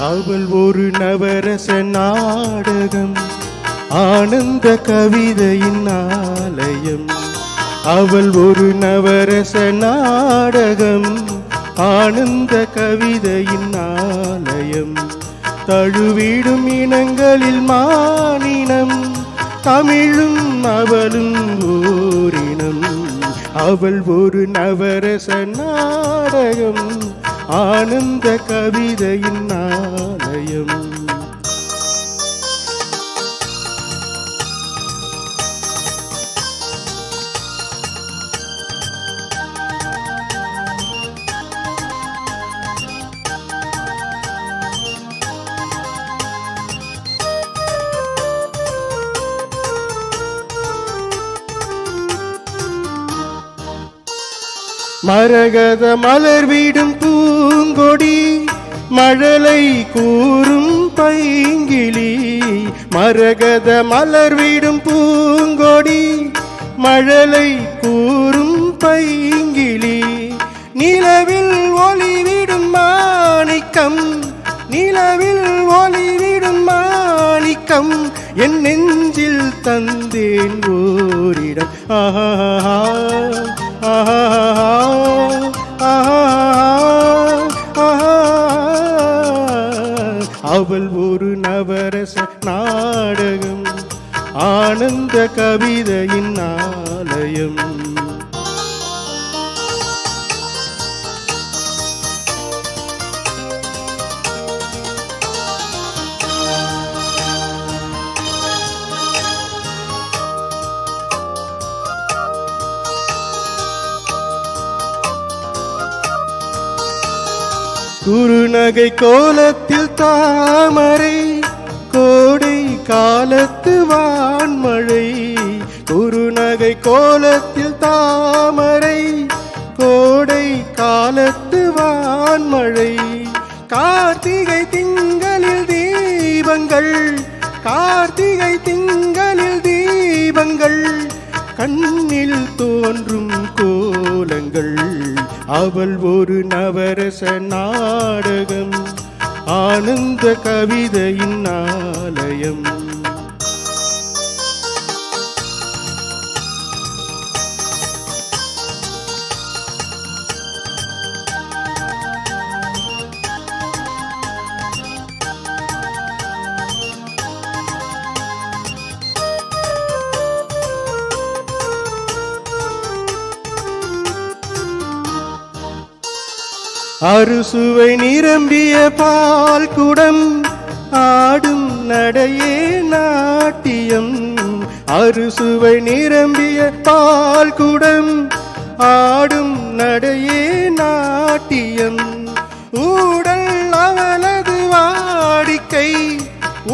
அவள் ஒரு நவரச நாடகம், ஆனந்த கவிதையின் ஆலயம். அவள் ஒரு நவரச நாடகம், ஆனந்த கவிதையின் ஆலயம். தழுவிடும் இனங்களில் மானினம், தமிழும் அவளும் ஓரினம். அவள் ஒரு நவரச நாடகம், ஆனந்த கவிதையின் ஆலயம். மரகத மலர் வீடும் பூங்கொடி, மழலை கூறும் பைங்கிளி. மரகத மலர் வீடும் பூங்கொடி, மழலை கூறும் பைங்கிளி. நிலவில் ஒளிவிடும் மாணிக்கம், நிலவில் ஒளிவிடும் மாணிக்கம். என் நெஞ்சில் தந்தேன் ஓரிடம். ஆஹா ஆஹா ஆஹா. அவள் ஒரு நவரச நாடகம், ஆனந்த கவிதையின் ஆலயம். குறுநகை கோலத்தில் தாமரை, கோடை காலத்து வான்மழை. குறுநகை கோலத்தில் தாமரை, கோடை காலத்து வான்மழை. கார்த்திகை திங்களில் தீபங்கள், கார்த்திகை திங்களில் தீபங்கள். கண்ணில் தோன்றும் கோலங்கள். அவள் ஒரு நவரச நாடகம், ஆனந்த கவிதையின் ஆலயம். அறுசுவை நிரம்பிய பால் குடம், ஆடும் நடையே நாட்டியம். அறுசுவை நிரம்பிய பால் குடம், ஆடும் நடையே நாட்டியம். ஊடல் அவளது வாடிக்கை,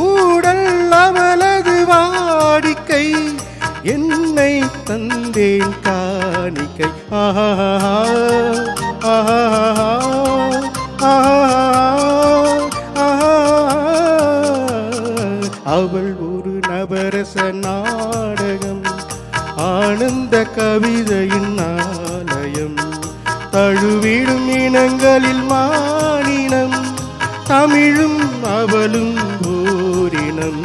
ஊடல் அவளது வாடிக்கை. என்னை தந்தேன் காணிக்கை. ஆஹா ஆஹா ஆஹா. அவள் ஒரு நவரச நாடகம், ஆனந்த கவிதையின் ஆலயம். தழுவிடும் இனங்களில் மானினம், தமிழும் அவளும் ஓரினம்.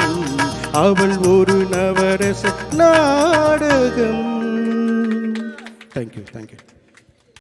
அவள் ஒரு நவரச நாடகம். தேங்க்யூ.